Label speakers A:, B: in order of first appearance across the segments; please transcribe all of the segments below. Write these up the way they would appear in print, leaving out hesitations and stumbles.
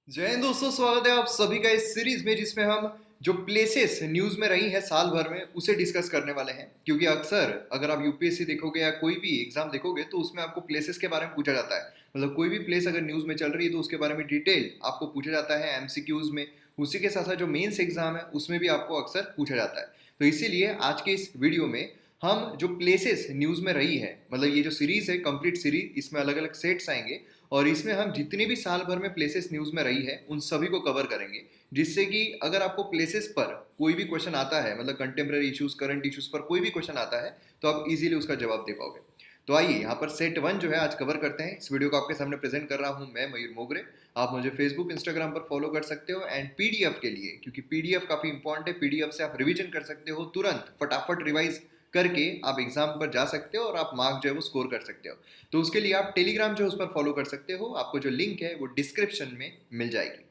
A: जय हिंद दोस्तों, स्वागत है आप सभी का इस सीरीज में जिसमें हम जो प्लेसेस न्यूज में रही हैं साल भर में उसे डिस्कस करने वाले हैं। क्योंकि अक्सर अगर आप यूपीएससी देखोगे या कोई भी एग्जाम देखोगे तो उसमें आपको प्लेसेस के बारे में पूछा जाता है। मतलब कोई भी प्लेस अगर न्यूज में चल रही है तो उसके बारे में डिटेल आपको पूछा जाता है एमसीक्यूज में। उसी के साथ साथ जो मेंस एग्जाम है उसमें भी आपको अक्सर पूछा जाता है। तो इसीलिए आज के इस वीडियो में हम जो प्लेसेस न्यूज में रही है, मतलब ये जो सीरीज है कंप्लीट सीरीज, इसमें अलग अलग सेट्स आएंगे और इसमें हम जितने भी साल भर में प्लेसेस न्यूज में रही है उन सभी को कवर करेंगे। जिससे कि अगर आपको प्लेसेस पर कोई भी क्वेश्चन आता है, मतलब कंटेम्प्रेरी इश्यूज करंट इश्यूज पर कोई भी क्वेश्चन आता है तो आप इजीली उसका जवाब दे पाओगे। तो आइए यहाँ पर सेट वन जो है आज कवर करते हैं। इस वीडियो को आपके सामने प्रेजेंट कर रहा हूँ मैं मयूर मोगरे। आप मुझे फेसबुक इंस्टाग्राम पर फॉलो कर सकते हो एंड पीडीएफ के लिए, क्योंकि पीडीएफ काफी इंपॉर्टेंट है, पीडीएफ से आप रिवीजन कर सकते हो, तुरंत फटाफट रिवाइज करके आप एग्जाम पर जा सकते हो और आप मार्क जो है वो स्कोर कर सकते हो। तो उसके लिए आप टेलीग्राम जो है उस पर फॉलो कर सकते हो, आपको जो लिंक है वो डिस्क्रिप्शन में मिल जाएगी।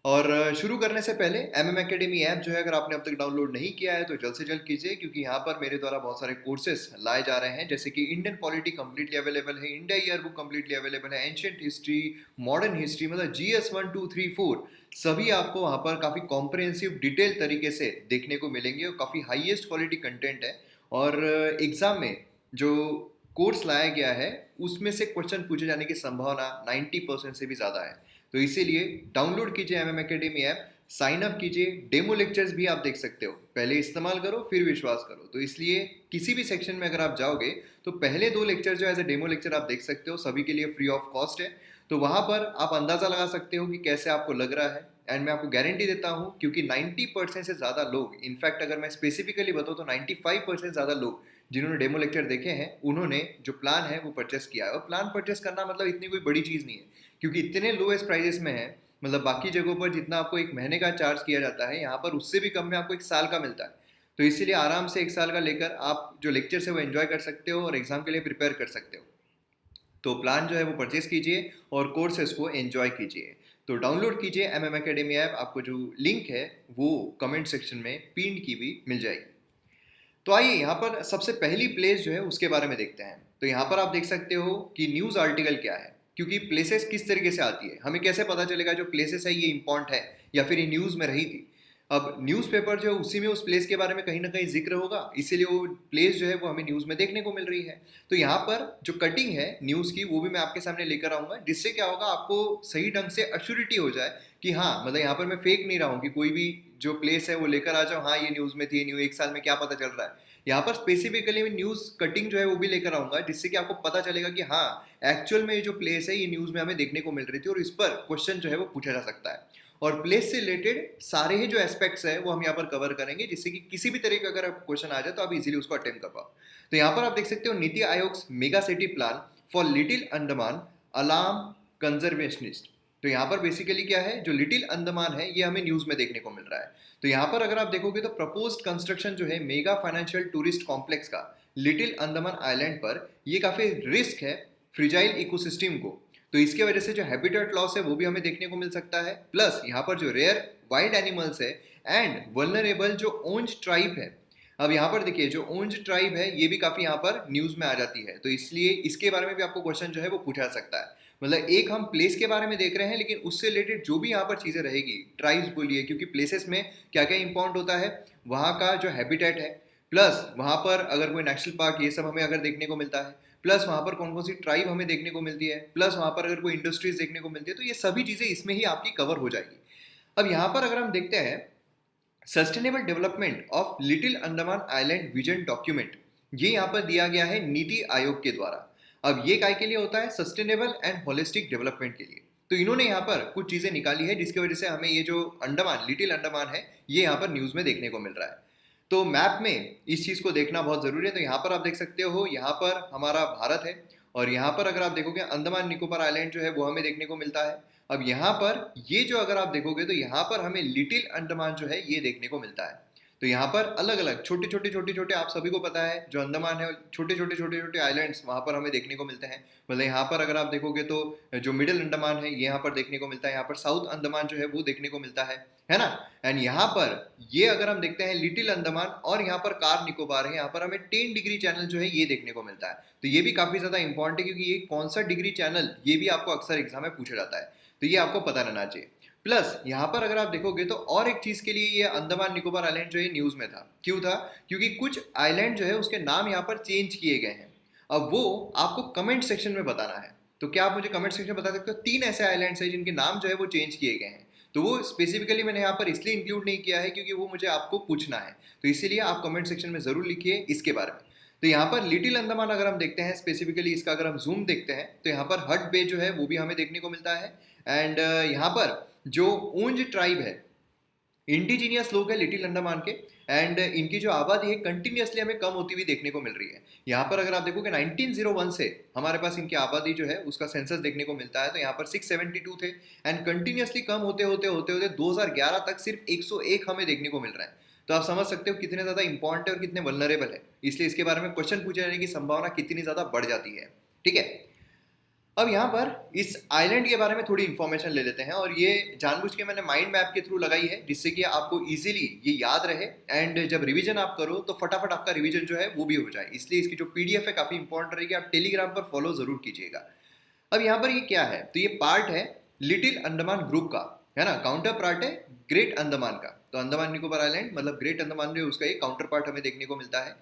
A: और शुरू करने से पहले एमएम एकेडमी ऐप जो है अगर आपने अब तक डाउनलोड नहीं किया है तो जल्द से जल्द कीजिए, क्योंकि यहाँ पर मेरे द्वारा बहुत सारे कोर्सेस लाए जा रहे हैं, जैसे कि इंडियन पॉलिटी कंप्लीटली अवेलेबल है, India year book completely available है, एंशियंट हिस्ट्री, मॉडर्न हिस्ट्री, मतलब जीएस 1 2 3 4 सभी आपको वहाँ पर काफ़ी कॉम्प्रिहेंसिव डिटेल तरीके से देखने को मिलेंगे और काफ़ी हाईएस्ट क्वालिटी कंटेंट है। और एग्जाम में जो कोर्स लाया गया है उसमें से क्वेश्चन पूछे जाने की संभावना 90% से भी ज़्यादा है। तो इसीलिए डाउनलोड कीजिए MM academy app, sign up कीजिए, डेमो लेक्चर्स भी आप देख सकते हो, पहले इस्तेमाल करो फिर विश्वास करो। तो इसलिए किसी भी सेक्शन में अगर आप जाओगे तो पहले 2 लेक्चर जो एज ए डेमो लेक्चर आप देख सकते हो, सभी के लिए फ्री ऑफ कॉस्ट है। तो वहां पर आप अंदाजा लगा सकते हो कि कैसे आपको लग रहा है। एंड मैं आपको गारंटी देता हूं, क्योंकि 90% से ज़्यादा लोग, इनफैक्ट अगर मैं स्पेसिफिकली बताऊँ तो 95% ज़्यादा लोग जिन्होंने डेमो लेक्चर देखे हैं उन्होंने जो प्लान है वो परचेस किया है। और प्लान परचेस करना मतलब इतनी कोई बड़ी चीज़ नहीं है, क्योंकि इतने लोएस्ट प्राइजेस में है। मतलब बाकी जगहों पर जितना आपको एक महीने का चार्ज किया जाता है, यहाँ पर उससे भी कम में आपको एक साल का मिलता है। तो इसीलिए आराम से एक साल का लेकर आप जो लेक्चर है वो एंजॉय कर सकते हो और एग्जाम के लिए प्रिपेयर कर सकते हो। तो प्लान जो है वो परचेस कीजिए और कोर्सेज को एंजॉय कीजिए। तो डाउनलोड कीजिए एमएम एकेडमी ऐप, आपको जो लिंक है वो कमेंट सेक्शन में पिन की भी मिल जाएगी। तो आइए यहाँ पर सबसे पहली प्लेस जो है उसके बारे में देखते हैं। तो यहाँ पर आप देख सकते हो कि न्यूज़ आर्टिकल क्या है, क्योंकि प्लेसेस किस तरीके से आती है, हमें कैसे पता चलेगा जो प्लेसेस है ये इंपॉर्टेंट है या फिर ये न्यूज़ में रही थी। अब न्यूज़पेपर जो है उसी में उस प्लेस के बारे में कहीं ना कहीं जिक्र होगा, इसीलिए वो प्लेस जो है वो हमें न्यूज़ में देखने को मिल रही है। तो यहाँ पर जो कटिंग है न्यूज़ की वो भी मैं आपके सामने लेकर आऊँगा, जिससे क्या होगा आपको सही ढंग से अश्योरिटी हो जाए कि हाँ, मतलब यहाँ पर मैं फेक नहीं रहा हूँ कि कोई भी जो प्लेस है वो लेकर आ जाओ, हाँ ये न्यूज़ में थी, न्यू एक साल में क्या पता चल रहा है। यहाँ पर स्पेसिफिकली मैं न्यूज़ कटिंग जो है वो भी लेकर आऊंगा, जिससे कि आपको पता चलेगा कि हाँ एक्चुअल में ये जो प्लेस है ये न्यूज़ में हमें देखने को मिल रही थी और इस पर क्वेश्चन जो है वो पूछा जा सकता है। और प्लेस से रिलेटेड सारे ही जो एस्पेक्ट्स है वो हम यहाँ पर कवर करेंगे, जिससे कि किसी भी तरह का अगर क्वेश्चन आ जाए तो आप इजीली उसको अटेम्प्ट कर पाओ। तो यहाँ पर आप देख सकते हो NITI Aayog mega city plan for little Andaman alarm conservationist. तो यहाँ पर बेसिकली क्या है, जो लिटिल अंडमान है ये हमें न्यूज़ में देखने को मिल रहा है। तो यहाँ पर अगर आप देखोगे तो प्रपोज्ड कंस्ट्रक्शन जो है मेगा फाइनेंशियल टूरिस्ट कॉम्प्लेक्स का लिटिल अंडमान आइलैंड पर, ये काफ़ी रिस्क है फ्रिजाइल इकोसिस्टम को। तो इसके वजह से जो हैबिटेट लॉस है वो भी हमें देखने को मिल सकता है। प्लस यहाँ पर जो रेयर वाइल्ड एनिमल्स है एंड वल्नरेबल जो ओंज ट्राइब है, अब यहाँ पर देखिए जो ओंज ट्राइब है ये भी काफ़ी यहाँ पर न्यूज़ में आ जाती है। तो इसलिए इसके बारे में भी आपको क्वेश्चन जो है वो पूछा जा सकता है। मतलब एक हम प्लेस के बारे में देख रहे हैं, लेकिन उससे रिलेटेड जो भी यहाँ पर चीज़ें रहेगी, ट्राइब्स बोलिए, क्योंकि प्लेसेस में क्या क्या इंपॉर्टेंट होता है, वहाँ का जो हैबिटेट है, प्लस वहाँ पर अगर कोई नेशनल पार्क ये सब हमें अगर देखने को मिलता है, प्लस वहाँ पर कौन कौन सी ट्राइब हमें देखने को मिलती है, प्लस वहाँ पर अगर कोई इंडस्ट्रीज देखने को मिलती है, तो ये सभी चीज़ें इसमें ही आपकी कवर हो जाएगी। अब यहाँ पर अगर हम देखते हैं sustainable development of little Andaman island vision document, ये यहाँ पर दिया गया है नीति आयोग के द्वारा। अब ये काय के लिए होता है, सस्टेनेबल एंड होलिस्टिक डेवलपमेंट के लिए। तो इन्होंने यहाँ पर कुछ चीज़ें निकाली है जिसकी वजह से हमें ये जो अंडमान लिटिल अंडमान है ये यहाँ पर न्यूज़ में देखने को मिल रहा है। तो मैप में इस चीज़ को देखना बहुत ज़रूरी है। तो यहाँ पर आप देख सकते हो, यहाँ पर हमारा भारत है और यहाँ पर अगर आप देखोगे अंडमान निकोबार आइलैंड जो है वो हमें देखने को मिलता है। अब यहाँ पर ये जो अगर आप देखोगे तो यहाँ पर हमें लिटिल अंडमान जो है ये देखने को मिलता है। तो यहाँ पर अलग अलग छोटे छोटे आप सभी को पता है जो अंडमान है, छोटे छोटे आइलैंड्स वहाँ पर हमें देखने को मिलते हैं। मतलब यहाँ पर अगर आप देखोगे तो जो मिडिल अंडमान है ये यहाँ पर देखने को मिलता है, यहाँ पर साउथ अंडमान जो है वो देखने को मिलता है ना। एंड यहाँ पर ये अगर हम देखते हैं लिटिल अंडमान और यहाँ पर कार निकोबार है, यहाँ पर हमें 10 डिग्री चैनल जो है ये देखने को मिलता है। तो ये भी काफ़ी ज़्यादा इंपॉर्टेंट है, क्योंकि ये कौन सा डिग्री चैनल ये भी आपको अक्सर एग्जाम में पूछा जाता है। तो ये आपको पता रहना चाहिए। प्लस यहाँ पर अगर आप देखोगे तो और एक चीज के लिए ये अंडमान निकोबार आइलैंड जो है न्यूज में था, क्यों था? क्योंकि कुछ आइलैंड जो है उसके नाम यहाँ पर चेंज किए गए हैं। अब वो आपको कमेंट सेक्शन में बताना है। तो क्या आप मुझे कमेंट सेक्शन में बता सकते हो 3 ऐसे आइलैंड्स हैं जिनके नाम जो है वो चेंज किए गए हैं? तो वो स्पेसिफिकली मैंने यहाँ पर इसलिए इंक्लूड नहीं किया है क्योंकि वो मुझे आपको पूछना है, तो इसीलिए आप कमेंट सेक्शन में जरूर लिखिए इसके बारे में। तो यहाँ पर लिटिल अंडमान अगर हम देखते हैं स्पेसिफिकली इसका अगर हम जूम देखते हैं तो यहाँ पर हट बे जो है वो भी हमें देखने को मिलता है। एंड यहाँ पर जो ऊंज ट्राइब है, इंडिजीनियस लोग हैं लिटिल अंडमान के, एंड इनकी जो आबादी है कंटिन्यूसली हमें कम होती हुई देखने को मिल रही है। यहाँ पर अगर आप देखोगे 1901 से हमारे पास इनकी आबादी जो है उसका सेंसस देखने को मिलता है, तो यहाँ पर 672 थे एंड कंटिन्यूसली कम होते होते होते होते 2011 तक सिर्फ 101 हमें देखने को मिल रहा है। तो आप समझ सकते हो कितने ज्यादा इंपॉर्टेंट है और कितने वल्नरेबल है, इसलिए इसके बारे में क्वेश्चन पूछे जाने की संभावना कितनी ज्यादा बढ़ जाती है। ठीक है, अब यहाँ पर इस आइलैंड के बारे में थोड़ी इन्फॉर्मेशन ले लेते हैं, और ये जानबूझ के मैंने माइंड मैप के थ्रू लगाई है जिससे कि आपको इजीली ये याद रहे एंड जब रिवीजन आप करो तो फटाफट आपका रिवीजन जो है वो भी हो जाए। इसलिए इसकी जो पीडीएफ है काफी इंपॉर्टेंट रहेगी, आप टेलीग्राम पर फॉलो जरूर कीजिएगा। अब यहाँ पर ये क्या है, तो ये पार्ट है लिटिल अंडमान ग्रुप का, है ना, काउंटर पार्ट है ग्रेट अंडमान का। तो अंडमान निकोबार आइलैंड मतलब ग्रेट अंडमान जो उसका एक काउंटर पार्ट हमें देखने को मिलता है।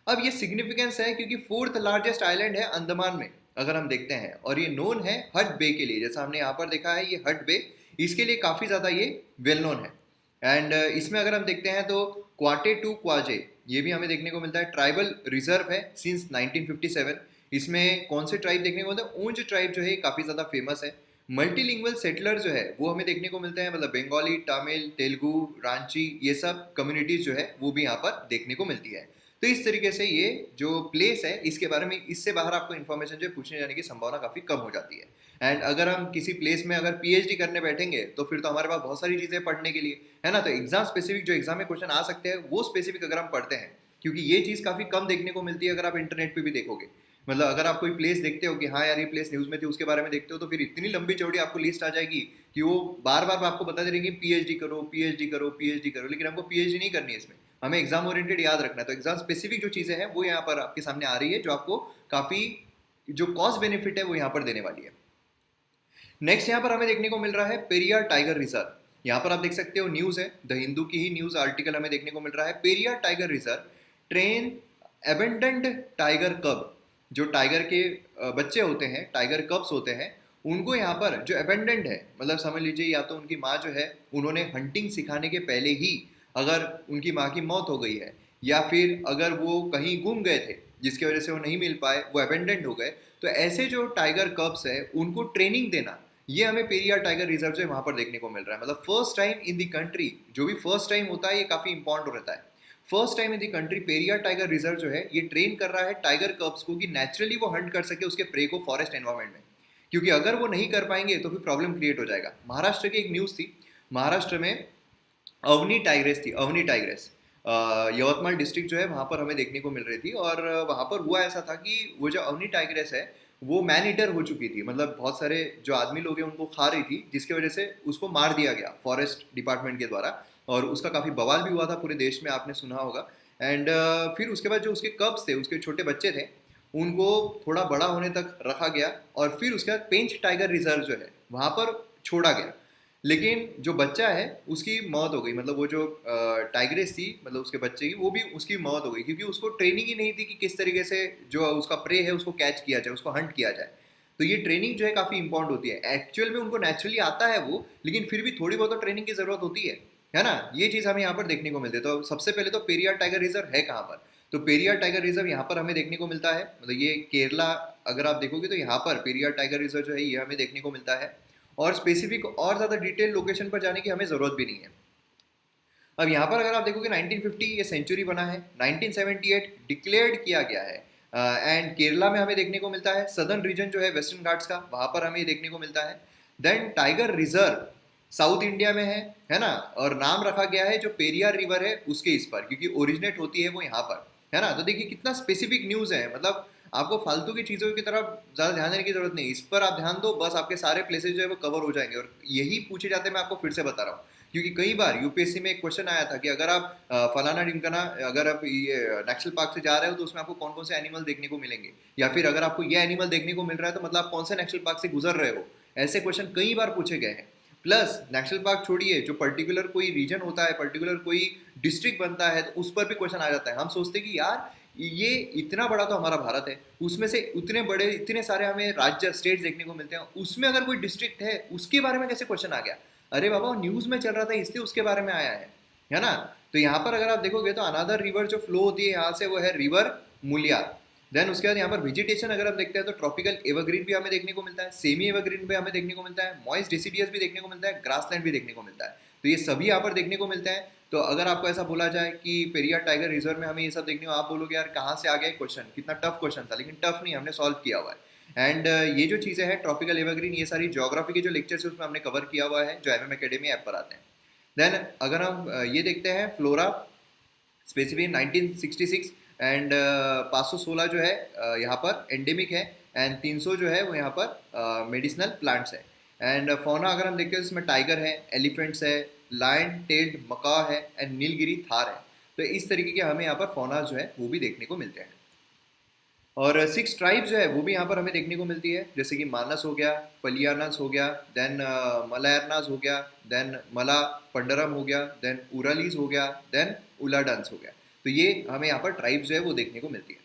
A: अब ये सिग्निफिकेंस है क्योंकि 4th लार्जेस्ट आइलैंड है अंडमान में अगर हम देखते हैं, और ये नोन है हट बे के लिए। जैसा हमने यहाँ पर देखा है ये हट बे, इसके लिए काफ़ी ज़्यादा ये वेल नोन है। एंड इसमें अगर हम देखते हैं तो क्वाटे टू क्वाजे ये भी हमें देखने को मिलता है। ट्राइबल रिजर्व है सिंस 1957। इसमें कौन से ट्राइब देखने को मिलते हैं? ऊंज ट्राइब जो है काफ़ी ज़्यादा फेमस है। मल्टीलिंगुअल सेटलर जो है वो हमें देखने को मिलते हैं, मतलब बंगाली, तमिल, तेलुगु, रांची, ये सब कम्युनिटीज जो है वो भी यहाँ पर देखने को मिलती है। तो इस तरीके से ये जो प्लेस है इसके बारे में इससे बाहर आपको इन्फॉर्मेशन जो पूछने जाने की संभावना काफी कम हो जाती है। एंड अगर हम किसी प्लेस में अगर पीएचडी करने बैठेंगे तो फिर तो हमारे पास बहुत सारी चीजें पढ़ने के लिए, है ना। तो एग्जाम स्पेसिफिक जो एग्जाम में क्वेश्चन आ सकते हैं वो स्पेसिफिक अगर हम पढ़ते हैं, क्योंकि ये चीज काफी कम देखने को मिलती है अगर आप इंटरनेट पे भी देखोगे। मतलब अगर आप कोई प्लेस देखते हो कि हाँ यार ये प्लेस न्यूज में थी उसके बारे में देखते हो, तो फिर इतनी लंबी चौड़ी आपको लिस्ट आ जाएगी कि वो बार बार आपको बता दे रही पीएचडी करो, पीएचडी करो, पीएचडी करो, लेकिन हमको पीएचडी नहीं करनी है इसमें, हमें एग्जाम ओरिएंटेड याद रखना है। तो एग्जाम स्पेसिफिक जो चीजें हैं वो यहाँ पर आपके सामने आ रही है, जो आपको काफी जो कॉस्ट बेनिफिट है वो यहाँ पर देने वाली है। नेक्स्ट यहाँ पर हमें देखने को मिल रहा है पेरियार टाइगर रिजर्व। यहाँ पर आप देख सकते हो न्यूज है, द हिंदू की ही न्यूज आर्टिकल हमें देखने को मिल रहा है। Periyar tiger reserve train abandoned tiger cub, जो टाइगर के बच्चे होते हैं, टाइगर कब्स होते हैं, उनको यहाँ पर जो एबेंडेंड है, मतलब समझ लीजिए या तो उनकी माँ जो है उन्होंने हंटिंग सिखाने के पहले ही अगर उनकी माँ की मौत हो गई है, या फिर अगर वो कहीं गुम गए थे जिसकी वजह से वो नहीं मिल पाए, वो एबेंडेंड हो गए, तो ऐसे जो टाइगर कब्स है उनको ट्रेनिंग देना, ये हमें पेरियार टाइगर रिजर्व जो है वहां पर देखने को मिल रहा है। मतलब first time in the country, जो भी फर्स्ट टाइम होता है ये काफी इंपॉर्टेंट रहता है। First time in the country Periyar tiger reserve जो है ये ट्रेन कर रहा है टाइगर कब्स को कि नेचुरली वो हंट कर सके उसके प्रे को फॉरेस्ट एनवायरमेंट में, क्योंकि अगर वो नहीं कर पाएंगे तो फिर प्रॉब्लम क्रिएट हो जाएगा। महाराष्ट्र की एक न्यूज थी, महाराष्ट्र में अवनी टाइग्रेस थी, अवनी टाइग्रेस यवतमाल डिस्ट्रिक्ट जो है वहाँ पर हमें देखने को मिल रही थी। और वहाँ पर हुआ ऐसा था कि वो जो अवनी टाइग्रेस है वो मैन ईटर हो चुकी थी, मतलब बहुत सारे जो आदमी लोग हैं उनको खा रही थी, जिसकी वजह से उसको मार दिया गया फॉरेस्ट डिपार्टमेंट के द्वारा, और उसका काफ़ी बवाल भी हुआ था पूरे देश में, आपने सुना होगा। एंड फिर उसके बाद जो उसके कब्स थे, उसके छोटे बच्चे थे, उनको थोड़ा बड़ा होने तक रखा गया, और फिर उसके बाद पेंच टाइगर रिजर्व जो है वहाँ पर छोड़ा गया। लेकिन जो बच्चा है उसकी मौत हो गई, मतलब वो जो टाइग्रेस थी, मतलब उसके बच्चे की, वो भी उसकी मौत हो गई, क्योंकि उसको ट्रेनिंग ही नहीं थी कि किस तरीके से जो उसका प्रे है उसको कैच किया जाए, उसको हंट किया जाए। तो ये ट्रेनिंग जो है काफ़ी इंपॉर्टेंट होती है। एक्चुअल में उनको नेचुरली आता है वो, लेकिन फिर भी थोड़ी बहुत तो ट्रेनिंग की ज़रूरत होती है ना। ये चीज़ हमें यहाँ पर देखने को मिलती है। तो सबसे पहले तो पेरियार टाइगर रिजर्व है कहाँ पर, तो पेरियार टाइगर रिजर्व यहाँ पर हमें देखने को मिलता है, मतलब ये केरला अगर आप देखोगे तो यहाँ पर पेरियार टाइगर रिजर्व जो है ये हमें देखने को मिलता है, और स्पेसिफिक और ज़्यादा डिटेल लोकेशन पर जाने की हमें ज़रूरत भी नहीं है। अब यहाँ पर अगर आप देखोगे 1950 ये सेंचुरी बना है, 1978 डिक्लेयर्ड किया गया है, एंड केरला में हमें देखने को मिलता है। सदर्न रीजन जो है वेस्टर्न घाट्स का, वहाँ पर हमें देखने को मिलता है। Then tiger reserve south India में है ना, और नाम रखा गया है जो पेरियार रिवर है उसके इस पर, क्योंकि ओरिजिनेट होती है वो यहाँ पर, है ना। तो देखिए कितना स्पेसिफिक न्यूज़ है, मतलब आपको फालतू की चीज़ों की तरफ ज़्यादा ध्यान देने की जरूरत नहीं, इस पर आप ध्यान दो, बस आपके सारे प्लेसेस जो है वो कवर हो जाएंगे। और यही पूछे जाते हैं, मैं आपको फिर से बता रहा हूँ, क्योंकि कई बार यूपीएससी में एक क्वेश्चन आया था कि अगर आप फलाना ढिमकाना, अगर आप ये नेशनल पार्क से जा रहे हो तो उसमें आपको कौन कौन से एनिमल देखने को मिलेंगे, या फिर अगर आपको ये एनिमल देखने को मिल रहा है तो मतलब आप कौन से नेशनल पार्क से गुजर रहे हो, ऐसे क्वेश्चन कई बार पूछे गए हैं। प्लस नेशनल पार्क छोड़िए, जो पर्टिकुलर कोई रीजन होता है, पर्टिकुलर कोई डिस्ट्रिक्ट बनता है, तो उस पर भी क्वेश्चन आ जाता है। हम सोचते हैं कि यार ये इतना बड़ा तो हमारा भारत है, उसमें से उतने बड़े इतने सारे हमें राज्य स्टेट देखने को मिलते हैं, उसमें अगर कोई डिस्ट्रिक्ट है उसके बारे में कैसे क्वेश्चन आ गया? अरे बाबा न्यूज में चल रहा था इसलिए उसके बारे में आया है ना। तो यहाँ पर अगर आप देखोगे तो अनदर रिवर जो फ्लो होती है यहाँ से वो है रिवर मुलियार। देन उसके बाद यहाँ पर वेजिटेशन अगर हम देखते हैं तो ट्रॉपिकल एवरग्रीन भी हमें देखने को मिलता है, सेमी एवरग्रीन भी हमें देखने को मिलता है, मॉइस्ट डेसिडियस भी देखने को मिलता है, ग्रासलैंड भी देखने को मिलता है। तो ये सभी यहाँ पर देखने को मिलते हैं। तो अगर आपको ऐसा बोला जाए कि पेरियार टाइगर रिजर्व में हमें ये सब देखने को, आप बोलोगे यार कहाँ से आ गया क्वेश्चन, कितना टफ क्वेश्चन था, लेकिन टफ नहीं, हमने सॉल्व किया हुआ है। एंड ये जो चीज़ें हैं ट्रॉपिकल एवरग्रीन, ये सारी ज्योग्राफी के जो लेक्चर्स है उसमें हमने कवर किया हुआ है जो एमएम एकेडमी ऐप पर आते हैं। देन अगर हम ये देखते हैं फ्लोरा स्पेसिफिक 1966 एंड 516 जो है यहाँ पर एंडेमिक है, एंड 300 जो है वो यहाँ पर मेडिसिनल प्लांट्स है। एंड फौना अगर हम देखते हैं इसमें टाइगर है, एलिफेंट्स है, लायन टेल्ड मका है, एंड नीलगिरी थार है। तो इस तरीके के हमें यहाँ पर फौना जो है वो भी देखने को मिलते हैं। और 6 ट्राइब्स जो है वो भी यहाँ पर हमें देखने को मिलती है, जैसे कि मानस हो गया, पलियानस हो गया, देन मलायरनास हो गया, देन मला पंडरम हो गया, देन उरालीस हो गया, देन उलाडंस हो गया। तो ये हमें यहाँ पर ट्राइब्स जो है वो देखने को मिलती है।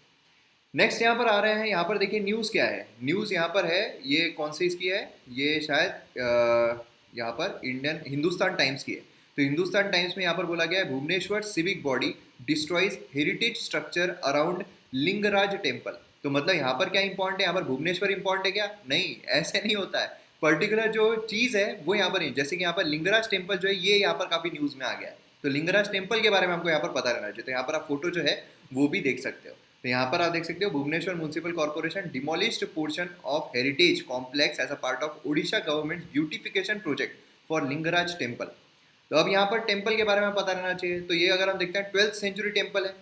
A: नेक्स्ट यहाँ पर आ रहे हैं, यहाँ पर देखिए न्यूज़ क्या है। न्यूज़ यहाँ पर है, ये कौन सी इसकी है, ये शायद यहाँ पर इंडियन हिंदुस्तान टाइम्स की है। तो हिंदुस्तान टाइम्स में यहाँ पर बोला गया है Bhubaneswar civic body destroys heritage structure around Lingaraj temple. तो मतलब यहाँ पर क्या इंपॉर्टेंट है, यहाँ पर भुवनेश्वर इंपॉर्टेंट है क्या? नहीं, ऐसे नहीं होता है। पर्टिकुलर जो चीज़ है वो यहाँ पर नहीं, जैसे कि यहाँ पर लिंगराज टेम्पल जो है ये यहाँ पर काफ़ी न्यूज़ में आ गया है। तो लिंगराज टेम्पल के बारे में आपको यहाँ पर पता रहना चाहिए। तो यहाँ पर आप फोटो जो है वो भी देख सकते हो। तो यहाँ पर आप देख सकते हो Bhubaneswar municipal corporation demolished portion of heritage complex as a part of Odisha government beautification project for Lingaraj temple. तो अब यहाँ पर टेम्पल के बारे में पता रहना चाहिए। तो ये अगर हम देखते हैं 12th सेंचुरी टेम्पल है,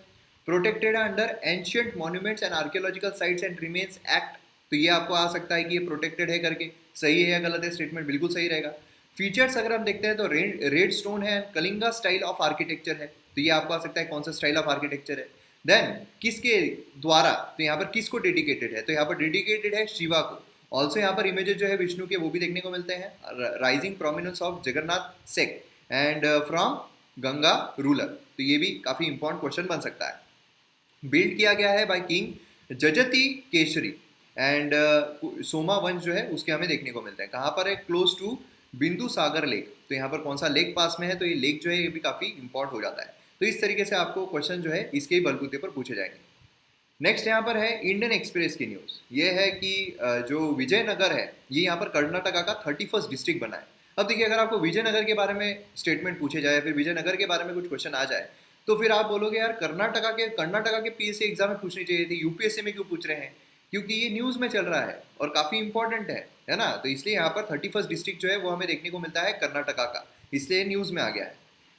A: protected under ancient monuments and archaeological sites and remains act. तो ये आपको आ सकता है कि ये प्रोटेक्टेड है करके, सही है या गलत है स्टेटमेंट, बिल्कुल सही रहेगा। फीचर्स अगर हम देखते हैं तो रेड स्टोन है, कलिंगा स्टाइल ऑफ आर्किटेक्चर है। तो ये आपको आ सकता है कौन सा स्टाइल ऑफ आर्किटेक्चर है। देन किसके द्वारा, तो यहाँ पर किसको डेडिकेटेड है, तो यहाँ पर डेडिकेटेड है शिवा को। ऑल्सो यहाँ पर इमेजेस जो है विष्णु के वो भी देखने को मिलते हैं, rising prominence of Jagannath sect and from Ganga ruler. तो ये भी काफ़ी इंपॉर्टेंट क्वेश्चन बन सकता है। बिल्ड किया गया है by king Jajati Keshari and Soma Vansh जो है उसके हमें देखने को मिलते हैं। कहाँ पर है, क्लोज टू बिंदु सागर लेक। तो यहाँ पर कौन सा लेक पास में है, तो ये लेक जो है ये भी काफ़ी इंपॉर्टेंट हो जाता है। तो इस तरीके से आपको क्वेश्चन जो है इसके ही बलबूते पर पूछे जाएंगे। नेक्स्ट यहाँ पर है इंडियन एक्सप्रेस की न्यूज़। ये है कि जो विजयनगर है ये यहाँ पर कर्नाटका का 31st डिस्ट्रिक्ट बना है। अब देखिए अगर आपको विजयनगर के बारे में स्टेटमेंट पूछे जाए, फिर विजयनगर के बारे में कुछ क्वेश्चन आ जाए, तो फिर आप बोलोगे यार कर्नाटका के पीएससी एग्जाम में पूछनी चाहिए थी, यूपीएससी में क्यों पूछ रहे हैं? क्योंकि ये न्यूज़ में चल रहा है और काफ़ी इंपॉर्टेंट है ना। तो इसलिए यहाँ पर 31st डिस्ट्रिक्ट जो है वो हमें देखने को मिलता है कर्नाटका का, इसलिए न्यूज़ में आ गया है।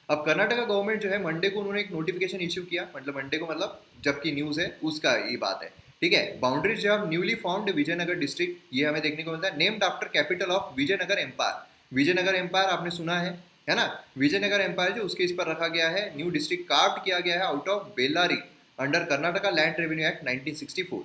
A: अब कर्नाटका गवर्नमेंट जो है मंडे को उन्होंने एक नोटिफिकेशन इश्यू किया, मतलब मंडे को मतलब जबकि न्यूज़ है उसका ये बात है, ठीक है। बाउंड्रीज जो है न्यूली फाउंड विजयनगर डिस्ट्रिक्ट ये हमें देखने को मिलता है, named after capital of Vijayanagara empire. Vijayanagara empire आपने सुना है ना। विजयनगर एम्पायर जो उसके इस पर रखा गया है, न्यू डिस्ट्रिक्ट कार्व किया गया है out of Bellary under Karnataka land revenue act 1964।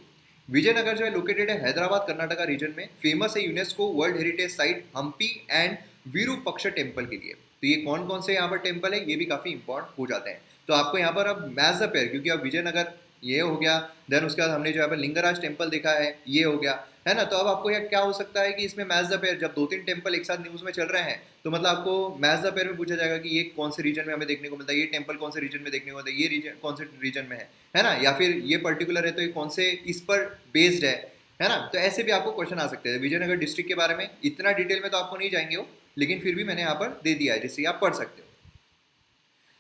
A: Vijayanagara जो है लोकेटेड है हैदराबाद कर्नाटका रीजन में, फेमस है UNESCO world heritage site Hampi and Virupaksha temple के लिए। तो ये कौन कौन से यहाँ पर टेम्पल है ये भी काफ़ी इंपॉर्टेंट हो जाते हैं। तो आपको यहाँ पर अब मैच द पेयर, क्योंकि अब विजयनगर ये हो गया, देन उसके बाद हमने जो यहाँ पर लिंगराज टेम्पल देखा है ये हो गया, है ना। तो अब आपको यह क्या हो सकता है कि इसमें मैच द पेयर, जब 2-3 टेम्पल एक साथ न्यूज़ में चल रहे हैं तो मतलब आपको मैच द पेयर में पूछा जाएगा कि ये कौन से रीजन में हमें देखने को मिलता है, ये टेम्पल कौन से रीजन में देखने को मिलता है, ये रीजन कौन से रीजन में है ना। या फिर ये पर्टिकुलर है तो ये कौन से इस पर बेस्ड है ना। तो ऐसे भी आपको क्वेश्चन आ सकते हैं। विजयनगर डिस्ट्रिक्ट के बारे में इतना डिटेल में तो आपको नहीं जाएंगे वो, लेकिन फिर भी मैंने यहाँ पर दे दिया है जिससे आप पढ़ सकते हो।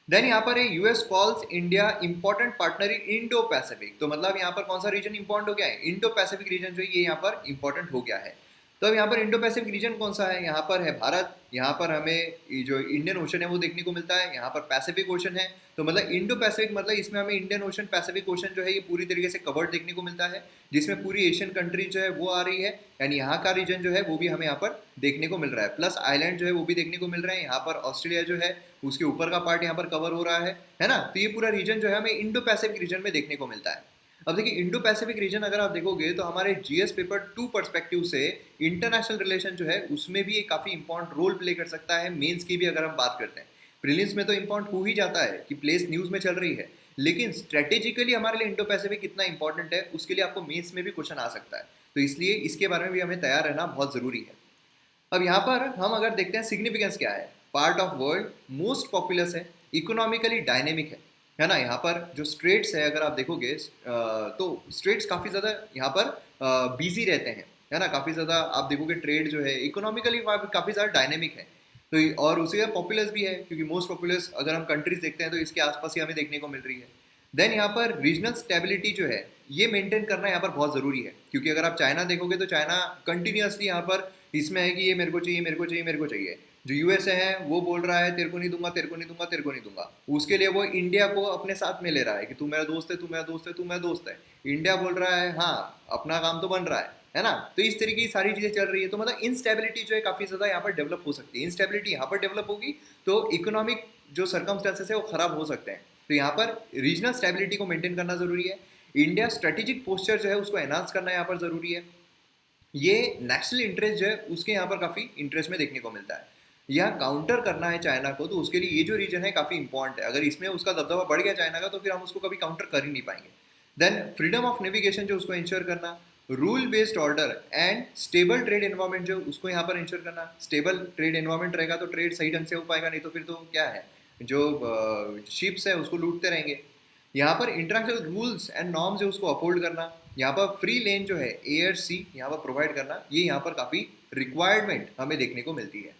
A: देन यहाँ पर है US calls India important partner in Indo Pacific. तो मतलब यहाँ पर कौन सा रीजन इंपॉर्टेंट हो गया है, इंडो पैसिफिक रीजन जो ये यहाँ पर इंपॉर्टेंट हो गया है। तो अब यहाँ पर इंडो पैसिफिक रीजन कौन सा है, यहाँ पर है भारत, यहाँ पर हमें जो इंडियन ओशन है वो देखने को मिलता है, यहाँ पर पैसिफिक ओशन है। तो मतलब इंडो पैसिफिक मतलब इसमें हमें इंडियन ओशन पैसिफिक ओशन जो है ये पूरी तरीके से कवर्ड देखने को मिलता है, जिसमें पूरी एशियन कंट्री जो है वो आ रही है, एंड यहाँ का रीजन जो है वो भी हमें यहाँ पर देखने को मिल रहा है। प्लस आइलैंड जो है वो भी देखने को मिल रहे हैं, यहाँ पर ऑस्ट्रेलिया जो है उसके ऊपर का पार्ट यहाँ पर कवर हो रहा है ना। तो ये पूरा रीजन जो है हमें इंडो पैसिफिक रीजन में देखने को मिलता है। अब देखिए इंडो पैसिफिक रीजन अगर आप देखोगे तो हमारे जीएस पेपर 2 पर्सपेक्टिव से इंटरनेशनल रिलेशन जो है उसमें भी एक काफी इंपॉर्टेंट रोल प्ले कर सकता है। मेंस की भी अगर हम बात करते हैं, प्रीलिम्स में तो इंपॉर्टेंट हो ही जाता है कि प्लेस न्यूज में चल रही है, लेकिन स्ट्रेटेजिकली हमारे लिए इंडो पैसिफिक कितना इंपॉर्टेंट है उसके लिए आपको मेंस में भी क्वेश्चन आ सकता है। तो इसलिए इसके बारे में भी हमें तैयार रहना बहुत जरूरी है। अब यहाँ पर हम अगर देखते हैं सिग्निफिकेंस क्या है, part of world most populous है, इकोनॉमिकली डायनेमिक है ना। यहाँ पर जो स्ट्रेट्स है अगर आप देखोगे तो स्ट्रेट्स काफ़ी ज़्यादा यहाँ पर बिजी रहते हैं, है ना। काफ़ी ज़्यादा आप देखोगे ट्रेड जो है इकोनॉमिकली काफ़ी ज़्यादा डायनेमिक है। तो और उसी पॉपुलस भी है, क्योंकि मोस्ट पॉपुलस अगर हम कंट्रीज देखते हैं तो इसके आसपास ही हमें देखने को मिल रही है। देन यहाँ पर रीजनल स्टेबिलिटी जो है ये मेंटेन करना यहाँ पर बहुत ज़रूरी है, क्योंकि अगर आप चाइना देखोगे तो चाइना कंटिन्यूसली यहाँ पर इसमें है कि ये मेरे को चाहिए, मेरे को चाहिए, मेरे को चाहिए। जो यूएसए है वो बोल रहा है तेरे को नहीं दूंगा, तेरे को नहीं दूंगा, तेरे को नहीं दूंगा। उसके लिए वो इंडिया को अपने साथ में ले रहा है कि तू मेरा दोस्त है, तू मेरा दोस्त है, तू मेरा दोस्त है। इंडिया बोल रहा है हाँ अपना काम तो बन रहा है ना। तो इस तरीके की सारी चीजें चल रही है। तो मतलब इंस्टेबिलिटी जो है काफी ज्यादा यहाँ पर डेवलप हो सकती है। इंस्टेबिलिटी यहाँ पर डेवलप होगी तो इकोनॉमिक जो सर्कमस्टेंसेस है वो खराब हो सकते हैं। तो यहाँ पर रीजनल स्टेबिलिटी को मेंटेन करना जरूरी है। इंडिया स्ट्रेटेजिक पोस्चर जो है उसको एनहांस करना यहाँ पर जरूरी है। ये नेशनल इंटरेस्ट जो है उसके यहाँ पर काफी इंटरेस्ट में देखने को मिलता है। यह काउंटर करना है चाइना को, तो उसके लिए ये जो रीजन है काफी इंपॉर्टेंट है। अगर इसमें उसका दबदबा बढ़ गया चाइना का तो फिर हम उसको कभी काउंटर कर ही नहीं पाएंगे। देन फ्रीडम ऑफ नेविगेशन जो उसको इंश्योर करना, rule based order and stable trade environment जो उसको यहाँ पर इंश्योर करना। स्टेबल ट्रेड एनवायरमेंट रहेगा तो ट्रेड सही ढंग से हो पाएगा, नहीं तो फिर तो क्या है जो शिप्स है उसको लूटते रहेंगे। यहाँ पर इंटरनेशनल रूल्स एंड नॉर्म्स है उसको अपहोल्ड करना। यहाँ पर फ्री लेन जो है एयर सी यहाँ पर प्रोवाइड करना, ये यहाँ पर काफ़ी रिक्वायरमेंट हमें देखने को मिलती है।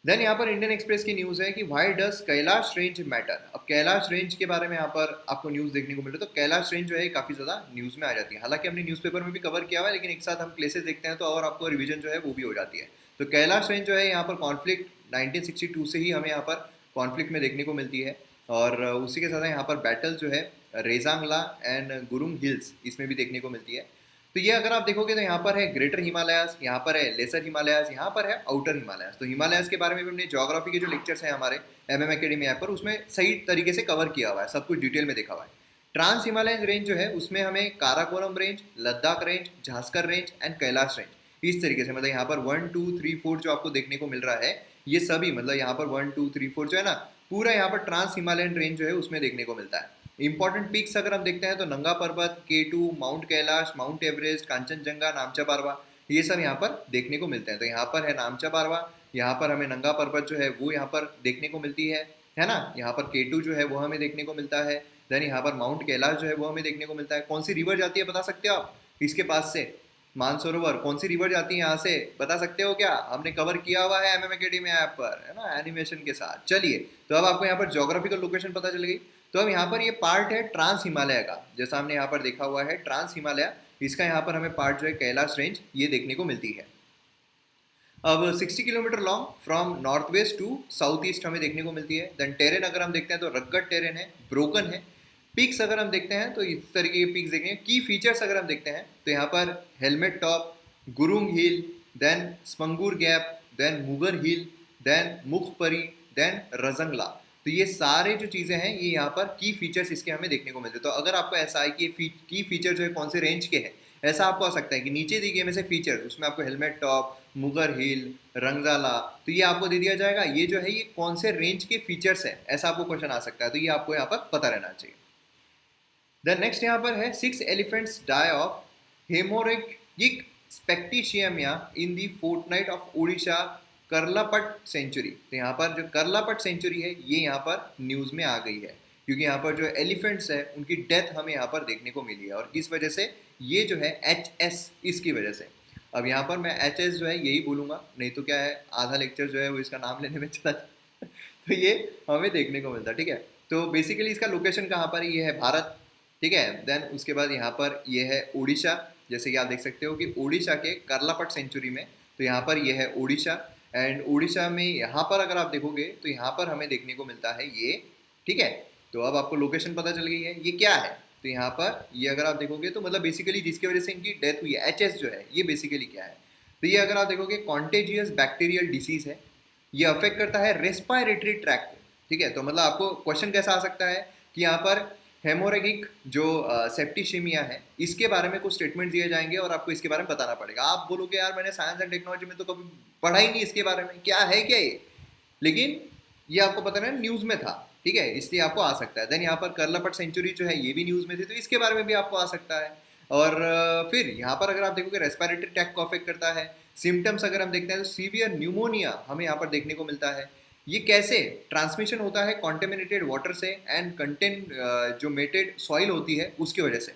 A: देन यहाँ पर इंडियन एक्सप्रेस की न्यूज़ है कि why does Kailash range matter. अब कैलाश रेंज के बारे में यहाँ पर आपको न्यूज़ देखने को मिल रहा है। तो कैलाश रेंज जो है काफ़ी ज़्यादा न्यूज़ में आ जाती है। हालांकि हमने न्यूज़पेपर में भी कवर किया हुआ है, लेकिन एक साथ हम प्लेसेस देखते हैं तो और आपको रिविजन जो है वो भी हो जाती है। तो कैलाश रेंज जो है यहाँ पर कॉन्फ्लिक्ट 1962 से ही हमें यहाँ पर कॉन्फ्लिक्ट में देखने को मिलती है। और उसी के साथ यहाँ पर बैटल जो है रेजांगला एंड गुरुंग हिल्स इसमें भी देखने को मिलती है। तो ये अगर आप देखोगे तो यहाँ पर है ग्रेटर हिमालयाज, यहाँ पर है लेसर हिमालयाज, यहाँ पर है आउटर हिमालयाज। तो हिमालयाज के बारे में भी हमने ज्योग्राफी के जो लेक्चर्स हैं हमारे एमएम एकेडमी ऐप पर उसमें सही तरीके से कवर किया हुआ है, सब कुछ डिटेल में देखा हुआ है। ट्रांस हिमालयन रेंज जो है उसमें हमें Karakoram range, Ladakh range, Zanskar range and Kailash range इस तरीके से मतलब यहाँ पर 1 2 3 4 जो आपको देखने को मिल रहा है ये सभी मतलब यहाँ पर 1 2 3 4 जो है ना पूरा यहाँ पर ट्रांस हिमालयन रेंज जो है उसमें देखने को मिलता है। इंपॉर्टेंट पीक्स अगर हम देखते हैं तो Nanga Parbat, K2, mount Kailash, mount Everest, Kanchenjunga, Namcha Barwa ये सब यहाँ पर देखने को मिलते हैं। तो यहाँ पर है नामचा बारवा, यहाँ पर हमें नंगा पर्वत जो है वो यहाँ पर देखने को मिलती है ना। यहाँ पर K2 जो है वो हमें देखने को मिलता है। देन यहाँ पर माउंट कैलाश जो है वो हमें देखने को मिलता है। कौन सी रिवर जाती है बता सकते हो आप इसके पास से? मानसरोवर कौन सी रिवर जाती है यहाँ से बता सकते हो क्या? हमने कवर किया हुआ है एमएम एकेडमी ऐप पर, है ना, एनिमेशन के साथ। चलिए तो अब आपको यहाँ पर ज्योग्राफिकल लोकेशन पता चल गई। तो अब यहाँ पर ये पार्ट है ट्रांस हिमालय का, जैसा हमने यहाँ पर देखा हुआ है ट्रांस हिमालय, इसका यहाँ पर हमें पार्ट जो है कैलाश रेंज ये देखने को मिलती है। अब 60 kilometre long from north west to south east हमें देखने को मिलती है। देन टेरेन अगर हम देखते हैं तो रगड टेरेन है, ब्रोकन है। पिक्स अगर हम देखते हैं तो इस तरीके के पिक्स देखेंगे। की फीचर्स अगर हम देखते हैं तो यहाँ पर हेलमेट टॉप, गुरुंग हिल, देन स्पंगूर गैप, देन मुगर हिल, देन मुखपरी, देन रजंगला। तो ये सारे जो चीज़ें हैं ये यहाँ पर की फीचर्स इसके हमें देखने को मिलते हैं। तो अगर आपको ऐसा है कि की फीचर जो है कौन से रेंज के हैं, ऐसा आपको आ सकता है कि नीचे दिए गए में से फीचर उसमें आपको हेलमेट टॉप, मुगर हिल, रंगजाला, तो ये आपको दे दिया जाएगा ये जो है ये कौन से रेंज के फीचर्स है, ऐसा आपको क्वेश्चन आ सकता है। तो ये आपको यहाँ पर पता रहना चाहिए। देन नेक्स्ट यहाँ पर है 6 elephants die of haemorrhagic septicaemia in the fortnight of Odisha Karlapat sanctuary. तो यहाँ पर जो करलापट सेंचुरी है ये यहाँ पर न्यूज़ में आ गई है, क्योंकि यहाँ पर जो एलिफेंट्स है उनकी डेथ हमें यहाँ पर देखने को मिली है। और किस वजह से? ये जो है HS इसकी वजह से। अब यहाँ पर मैं HS जो है यही बोलूँगा, नहीं तो क्या है आधा लेक्चर जो है वो इसका नाम लेने में चला जाता तो ये हमें देखने को मिलता है, ठीक है। तो बेसिकली इसका लोकेशन कहाँ पर है? ये है भारत, ठीक है। देन उसके बाद यहाँ पर ये है उड़ीसा, जैसे कि आप देख सकते हो कि उड़ीसा के करलापट सेंचुरी में, तो यहाँ पर ये है उड़ीसा। एंड उड़ीसा में यहाँ पर अगर आप देखोगे तो यहाँ पर हमें देखने को मिलता है ये, ठीक है। तो अब आपको लोकेशन पता चल गई है ये क्या है। तो यहाँ पर ये अगर आप देखोगे तो मतलब बेसिकली जिसकी वजह से इनकी डेथ हुई है HS जो है ये बेसिकली क्या है? तो ये अगर आप देखोगे कॉन्टेजियस बैक्टीरियल डिसीज है, ये अफेक्ट करता है रेस्पायरेटरी ट्रैक को, ठीक है। तो मतलब आपको क्वेश्चन कैसा आ सकता है कि यहाँ पर हेमोरेगिक जो सेप्टिशिमिया है, इसके बारे में कुछ स्टेटमेंट दिए जाएंगे और आपको इसके बारे में बताना पड़ेगा। आप बोलोगे यार मैंने साइंस एंड टेक्नोलॉजी में तो कभी पढ़ा ही नहीं इसके बारे में, क्या है क्या ये, लेकिन ये आपको पता नहीं न्यूज़ में था, ठीक है, इसलिए आपको आ सकता है। देन यहाँ पर कर्लापट सेंचुरी जो है ये भी न्यूज़ में थी, तो इसके बारे में भी आपको आ सकता है। और फिर यहाँ पर अगर आप देखोगे रेस्पिरेटरी ट्रैक्ट को अफेक्ट करता है। सिम्टम्स अगर हम देखते हैं तो सीवियर न्यूमोनिया हमें यहाँ पर देखने को मिलता है। ये कैसे ट्रांसमिशन होता है, कॉन्टेमिनेटेड वाटर से एंड कंटेंट जो मेटेड सॉइल होती है उसकी वजह से।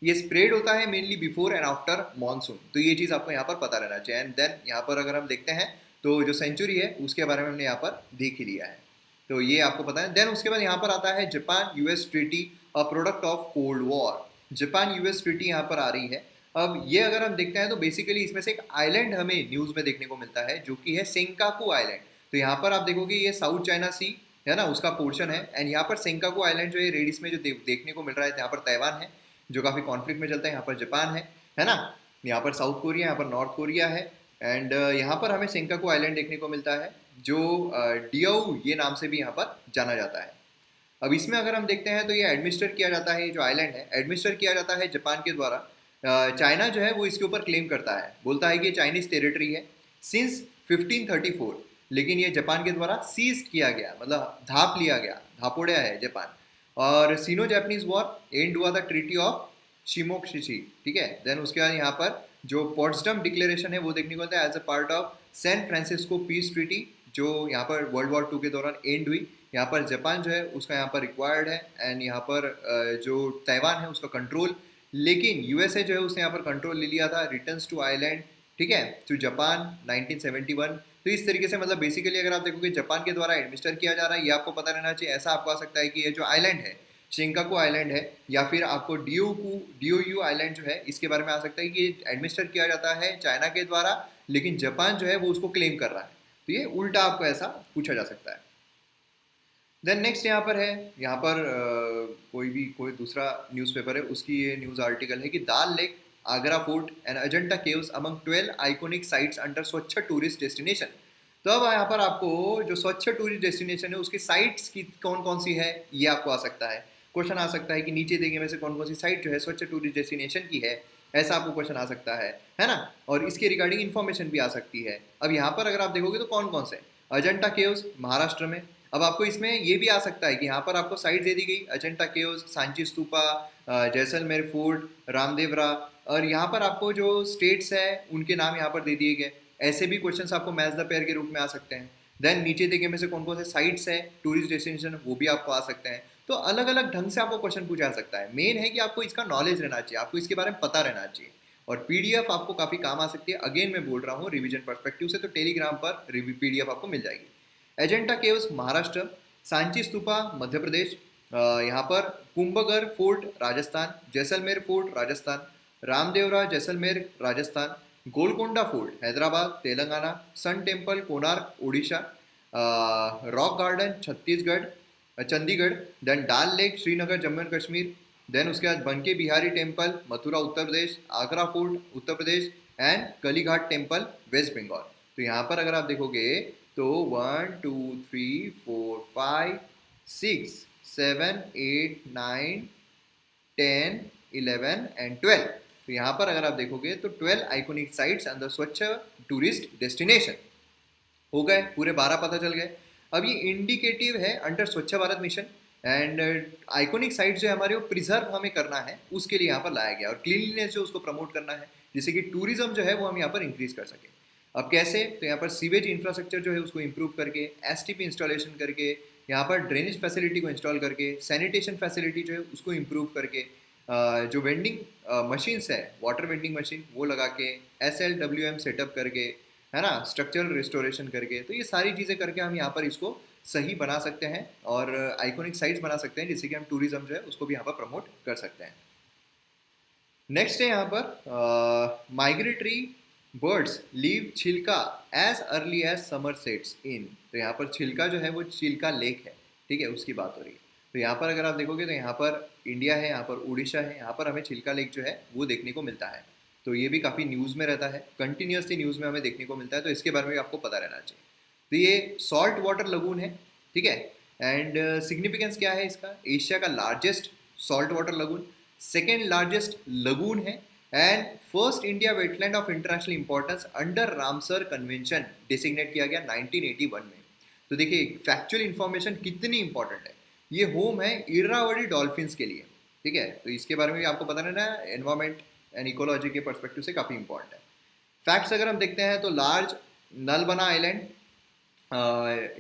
A: ये स्प्रेड होता है mainly before and after monsoon, तो ये चीज़ आपको यहाँ पर पता रहना चाहिए। एंड देन यहाँ पर अगर हम देखते हैं तो जो सेंचुरी है उसके बारे में हमने यहाँ पर देख ही लिया है, तो ये आपको पता है। देन उसके बाद यहाँ पर आता है Japan US treaty, a product of cold war. Japan US treaty यहाँ पर आ रही है। अब ये अगर हम देखते हैं तो बेसिकली इसमें से एक आइलैंड हमें न्यूज़ में देखने को मिलता है जो कि है सेंकाकू आइलैंड। तो यहाँ पर आप देखोगे ये साउथ चाइना सी है ना, उसका पोर्शन है। एंड यहाँ पर सेंकाकू आइलैंड जो है रेडिस में जो देखने को मिल रहा है, यहाँ पर ताइवान है जो काफ़ी कॉन्फ्लिक्ट में चलता है, यहाँ पर जापान है ना, यहाँ पर साउथ कोरिया, यहाँ पर नॉर्थ कोरिया है। एंड यहाँ पर हमें सेंकाकू आइलैंड देखने को मिलता है जो डियाऊ ये नाम से भी यहाँ पर जाना जाता है। अब इसमें अगर हम देखते हैं तो ये एडमिनिस्टर किया जाता है, ये जो आइलैंड है एडमिनिस्टर किया जाता है जापान के द्वारा। चाइना जो है वो इसके ऊपर क्लेम करता है, बोलता है कि ये चाइनीज टेरिटरी है सिंस 1534, लेकिन ये जापान के द्वारा सीज किया गया, मतलब धाप लिया गया, धापोड़या है जापान। और सीनो जापानीज वॉर एंड हुआ था ट्रीटी ऑफ शिमोक्शिशी, ठीक है। देन उसके बाद यहाँ पर जो पॉट्सडम डिक्लेरेशन है वो देखने को मिलता है as a part of San Francisco peace treaty, जो यहाँ पर वर्ल्ड वॉर 2 के दौरान एंड हुई। यहाँ पर जापान जो है उसका यहाँ पर रिक्वायर्ड है, एंड यहाँ पर जो ताइवान है उसका कंट्रोल, लेकिन यूएसए जो है उसने यहाँ पर कंट्रोल ले लिया था, रिटर्न्स टू आइलैंड, ठीक है, टू जापान 1971। तो इस तरीके से मतलब बेसिकली अगर आप देखोगे जापान के द्वारा एडमिनिस्टर किया जा रहा है, ये आपको पता रहना चाहिए। ऐसा आपको आ सकता है कि ये जो आइलैंड है शिंकाकू आइलैंड है, या फिर आपको डिओयू आइलैंड जो है इसके बारे में आ सकता है कि एडमिनिस्टर किया जाता है चाइना के द्वारा, लेकिन जापान जो है वो उसको क्लेम कर रहा है, तो ये उल्टा आपको ऐसा पूछा जा सकता है। देन नेक्स्ट यहाँ पर है, यहाँ पर कोई दूसरा न्यूज़पेपर है उसकी ये न्यूज़ आर्टिकल है कि Dal lake, Agra fort and Ajanta caves among 12 iconic sites under Swachh tourist destination. तो अब यहाँ पर आपको जो स्वच्छ टूरिस्ट डेस्टिनेशन है उसकी साइट्स की कौन कौन सी है ये आपको आ सकता है। क्वेश्चन आ सकता है कि नीचे देंगे में से कौन कौन सी साइट जो है स्वच्छ टूरिस्ट डेस्टिनेशन की है, ऐसा आपको क्वेश्चन आ सकता है ना। और इसके रिगार्डिंग इन्फॉर्मेशन भी आ सकती है। अब यहाँ पर अगर आप देखोगे तो कौन कौन से, अजंता केव्स महाराष्ट्र में। अब आपको इसमें ये भी आ सकता है कि यहाँ पर आपको साइट दे दी गई अजंता केव्स, सांची स्तूपा, जैसलमेर फोर्ट, रामदेवरा, और यहाँ पर आपको जो स्टेट्स है उनके नाम यहाँ पर दे दिए गए। ऐसे भी क्वेश्चंस आपको मैच द पेयर के रूप में आ सकते हैं। देन नीचे देखे में से कौन कौन से साइट्स है टूरिस्ट डेस्टिनेशन वो भी आपको आ सकते हैं। तो अलग अलग ढंग से आपको क्वेश्चन पूछा जा सकता है। मेन है कि आपको इसका नॉलेज रहना चाहिए, आपको इसके बारे में पता रहना चाहिए। और पीडीएफ आपको काफ़ी काम आ सकती है, अगेन मैं बोल रहा हूँ रिवीजन पर्सपेक्टिव से, तो टेलीग्राम पर पीडीएफ आपको मिल जाएगी। एजेंटा केव्स महाराष्ट्र, सांची स्तूपा मध्य प्रदेश, यहाँ पर Kumbhalgarh fort Rajasthan, Jaisalmer fort Rajasthan, Ramdevra Jaisalmer Rajasthan, Golconda fort Hyderabad Telangana, sun temple Konark Orissa, rock garden Chhattisgarh Chandigarh, then Dal lake Srinagar Jammu and Kashmir, then उसके बाद Banke Bihari temple Mathura Uttar Pradesh, Agra fort Uttar Pradesh and Kalighat temple West Bengal. तो यहाँ पर अगर आप देखोगे तो 1 2 3 4 5 6 7 8 9 10 11 एंड 12। तो यहाँ पर अगर आप देखोगे तो 12 iconic sites under Swachh tourist destination हो गए, पूरे 12 पता चल गए। अब ये इंडिकेटिव है अंडर स्वच्छ Bharat mission, and iconic sites जो हमारे वो प्रिजर्व हमें करना है उसके लिए यहाँ पर लाया गया, और क्लीनलीनेस जो उसको प्रमोट करना है जिससे कि टूरिज्म जो है वो हम यहाँ पर इंक्रीज कर सकें। अब कैसे, तो यहाँ पर सीवेज इंफ्रास्ट्रक्चर जो है उसको इम्प्रूव करके, एसटीपी इंस्टॉलेशन करके, यहाँ पर ड्रेनेज फैसिलिटी को इंस्टॉल करके, सैनिटेशन फैसिलिटी जो है उसको इम्प्रूव करके, जो वेंडिंग मशीन्स है वाटर वेंडिंग मशीन वो लगा के, SLWM सेटअप करके, है ना, स्ट्रक्चरल रिस्टोरेशन करके, तो ये सारी चीज़ें करके हम यहाँ पर इसको सही बना सकते हैं और आइकॉनिक साइट्स बना सकते हैं जिससे कि हम टूरिज्म जो है उसको भी यहाँ पर प्रमोट कर सकते हैं। नेक्स्ट है यहाँ पर migratory birds leave Chilika as early as summer sets in. तो यहाँ पर छिलका जो है वो चिल्का लेक है, ठीक है, उसकी बात हो रही है। तो यहाँ पर अगर आप देखोगे तो यहाँ पर इंडिया है, यहाँ पर उड़ीसा है, यहाँ पर हमें चिल्का लेक जो है वो देखने को मिलता है। तो ये भी काफ़ी न्यूज़ में रहता है, कंटिन्यूसली न्यूज़ में हमें देखने को मिलता है, तो इसके बारे में आपको पता रहना चाहिए। तो ये सॉल्ट वाटर लगून है, ठीक है, एंड सिग्निफिकेंस क्या है इसका, एशिया का largest salt water lagoon, second largest lagoon है, and first India wetland of international importance under Ramsar convention designate किया गया 1981 में। तो देखिए फैक्चुअल इंफॉर्मेशन कितनी इंपॉर्टेंट है। ये होम है इरावदी डॉल्फिन्स के लिए, ठीक है, तो इसके बारे में भी आपको पता रहना है, एनवायरमेंट एंड इकोलॉजी के परस्पेक्टिव से काफ़ी इंपॉर्टेंट है। फैक्ट्स अगर हम देखते हैं तो लार्ज नलबना आइलैंड,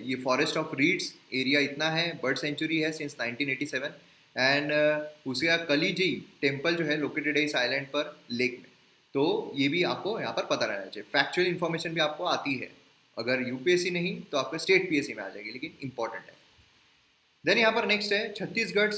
A: ये फॉरेस्ट ऑफ रीड्स एरिया इतना है, बर्ड सेंचुरी है सिंस 1987, एंड उसका कलीजी टेम्पल जो है लोकेटेड है इस आइलैंड पर लेक में। तो ये भी आपको यहाँ पर पता रहना चाहिए। फैक्चुअल इन्फॉर्मेशन भी आपको आती है, अगर यूपीएससी नहीं तो आपको स्टेट पीएससी में आ जाएगी, लेकिन इंपॉर्टेंट है। देन यहाँ पर नेक्स्ट है छत्तीसगढ़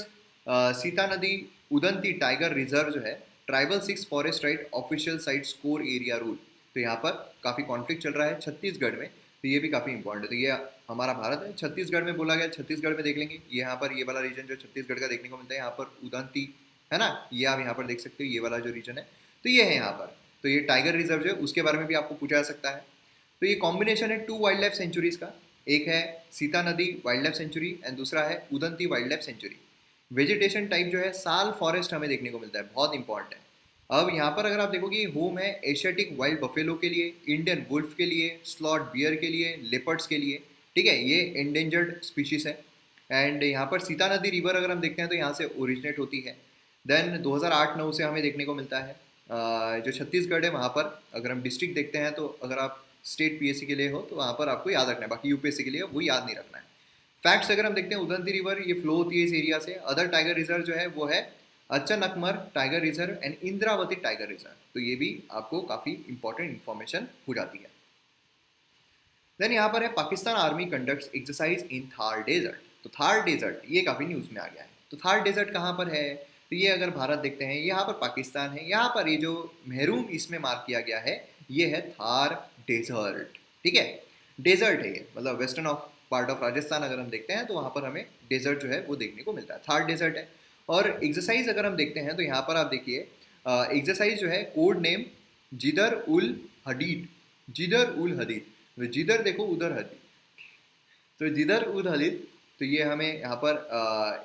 A: सीता नदी उदंती टाइगर रिजर्व जो है tribal 6 forest right official site score area rule. तो यहाँ पर काफ़ी कॉन्फ्लिक्ट चल रहा है छत्तीसगढ़ में, तो ये भी काफ़ी इंपॉर्टेंट है। तो ये हमारा भारत है, छत्तीसगढ़ में बोला गया, छत्तीसगढ़ में देख लेंगे, ये यहाँ पर ये वाला रीजन जो छत्तीसगढ़ का देखने को मिलता है यहाँ पर उदंती है ना, ये आप यहाँ पर देख सकते हो, ये वाला जो रीजन है तो ये है यहाँ पर। तो ये टाइगर रिजर्व जो है उसके बारे में भी आपको पूछा जा सकता है। तो ये कॉम्बिनेशन है 2 वाइल्ड लाइफ सेंचुरीज का, एक है सीता नदी वाइल्ड लाइफ सेंचुरी एंड दूसरा है Udanti wild life sanctuary. Vegetation type जो है साल फॉरेस्ट हमें देखने को मिलता है, बहुत इंपॉर्टेंट है। अब यहाँ पर अगर आप देखोगे होम है एशियाटिक वाइल्ड बफेलो के लिए, इंडियन वुल्फ के लिए, स्लॉट बियर के लिए, लेपर्ड्स के लिए, ठीक है, ये एंडेंजर्ड स्पीशीज है। एंड यहाँ पर सीता नदी रिवर अगर हम देखते हैं तो यहाँ से ओरिजिनेट होती है। देन 2008-9 से हमें देखने को मिलता है। जो छत्तीसगढ़ है वहाँ पर अगर हम डिस्ट्रिक्ट देखते हैं तो अगर आप स्टेट पीएससी के लिए हो तो वहाँ पर आपको याद रखना है, बाकी यूपीएससी के लिए वो याद नहीं रखना है। फैक्ट्स अगर हम देखते हैं उदंती रिवर ये फ्लो होती है इस एरिया से। अदर टाइगर रिजर्व जो है वो है Achanakmar tiger reserve and Indravati tiger reserve, तो ये भी आपको काफ़ी इंपॉर्टेंट इंफॉर्मेशन हो जाती है। देन यहाँ पर है Pakistan army conducts exercise in Thar desert. तो थार डेजर्ट ये काफ़ी न्यूज़ में आ गया है। तो थार डेजर्ट कहाँ पर है, तो ये अगर भारत देखते हैं यहाँ पर पाकिस्तान है, यहाँ पर ये जो मेहरून इसमें मार्क किया गया है ये है थार डेजर्ट, ठीक है, डेजर्ट है ये, मतलब western of part of Rajasthan अगर हम देखते हैं तो वहाँ पर हमें डेजर्ट जो है वो देखने को मिलता है, थार डेजर्ट है। और एक्सरसाइज अगर हम देखते हैं तो यहाँ पर आप देखिए एक्सरसाइज जो है कोड नेम जिदर उल हदीद, जिदर उल हदीद, तो जिदर देखो उधर हदीद, तो जिदर उल हदीद, तो ये हमें यहाँ पर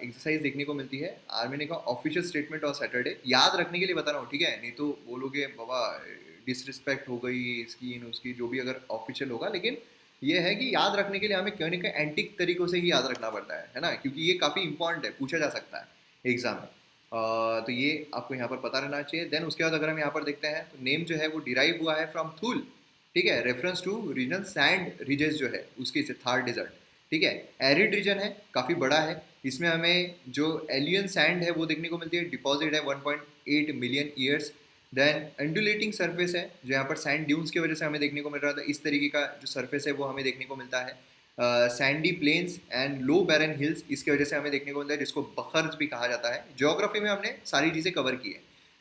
A: एक्सरसाइज देखने को मिलती है। आर्मी ने कहा ऑफिशियल स्टेटमेंट और सैटरडे, याद रखने के लिए बता रहा हूँ, ठीक है, नहीं तो बोलोगे बाबा डिसरिस्पेक्ट हो गई इसकी उसकी, जो भी अगर ऑफिशियल होगा, लेकिन ये है कि याद रखने के लिए हमें कहीं ना कहीं एंटिक तरीकों से ही याद रखना पड़ता है ना, क्योंकि ये काफ़ी इंपॉर्टेंट है, पूछा जा सकता है एग्जाम में। तो ये आपको यहाँ पर पता रहना चाहिए। देन उसके बाद अगर हम यहाँ पर देखते हैं तो नेम जो है वो डिराइव हुआ है फ्रॉम थूल, ठीक है, reference to region sand ridges जो है उसके से थार डेजर्ट, ठीक है, एरिड रीजन है, काफ़ी बड़ा है, इसमें हमें जो एलियन सैंड है वो देखने को मिलती है, डिपॉजिट है 1.8 मिलियन ईयर्स। देन एंडुलेटिंग सरफेस है जो यहाँ पर सैंड ड्यून्स की वजह से हमें देखने को मिल रहा था, इस तरीके का जो सरफेस है वो हमें देखने को मिलता है। Sandy plains and low barren hills इसकी वजह से हमें देखने को मिलता है, जिसको बखर्स भी कहा जाता है। ज्योग्राफी में हमने सारी चीज़ें कवर की है।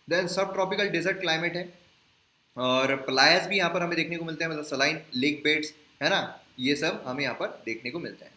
A: देन सब ट्रॉपिकल डेजर्ट क्लाइमेट है, और प्लायस भी यहाँ पर हमें देखने को मिलते हैं, मतलब सलाइन लेक बेड्स है ना, ये सब हमें यहाँ पर देखने को मिलते हैं।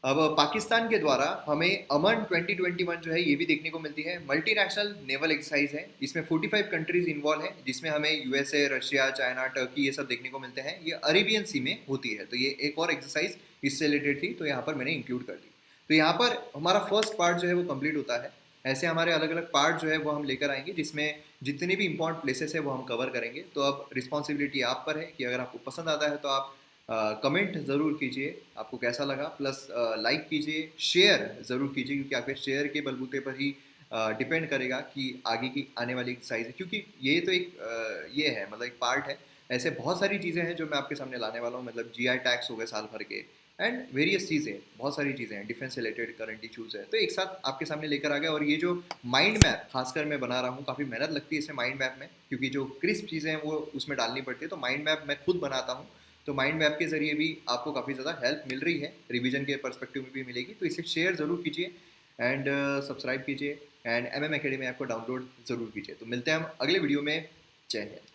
A: अब पाकिस्तान के द्वारा हमें अमन 2021 जो है ये भी देखने को मिलती है, मल्टीनेशनल नेवल एक्सरसाइज है, इसमें 45 कंट्रीज इन्वॉल्व है, जिसमें हमें यूएसए, रशिया, चाइना, टर्की ये सब देखने को मिलते हैं, ये अरेबियन सी में होती है। तो ये एक और एक्सरसाइज इससे रिलेटेड थी, तो यहाँ पर मैंने इंक्लूड कर दी। तो यहाँ पर हमारा फर्स्ट पार्ट जो है वो कंप्लीट होता है। ऐसे हमारे अलग अलग पार्ट जो है वो हम लेकर आएंगे, जिसमें जितने भी इंपॉर्टेंट प्लेसेस है वो हम कवर करेंगे। तो अब रिस्पॉन्सिबिलिटी आप पर है कि अगर आपको पसंद आता है तो आप कमेंट ज़रूर कीजिए आपको कैसा लगा, प्लस लाइक कीजिए, शेयर ज़रूर कीजिए, क्योंकि आपके शेयर के बलबूते पर ही डिपेंड करेगा कि आगे की आने वाली एक्सरसाइज है, क्योंकि ये तो एक ये है, मतलब एक पार्ट है। ऐसे बहुत सारी चीज़ें हैं जो मैं आपके सामने लाने वाला हूँ, मतलब जीआई टैक्स हो गए साल भर के, एंड वेरियस चीज़ें, बहुत सारी चीज़ें हैं, डिफेंस रिलेटेड करंट इशूज़ है, तो एक साथ आपके सामने लेकर आ गया। और ये जो माइंड मैप खासकर मैं बना रहा हूँ, काफ़ी मेहनत लगती है इसमें माइंड मैप में, क्योंकि जो क्रिस्प चीज़ें हैं वो उसमें डालनी पड़ती है, तो माइंड मैप मैं खुद बनाता हूँ। तो माइंड मैप के जरिए भी आपको काफ़ी ज़्यादा हेल्प मिल रही है, रिवीजन के पर्सपेक्टिव में भी मिलेगी, तो इसे शेयर ज़रूर कीजिए एंड सब्सक्राइब कीजिए, एंड एमएम एकेडमी ऐप को डाउनलोड ज़रूर कीजिए। तो मिलते हैं हम अगले वीडियो में। जय हिंद।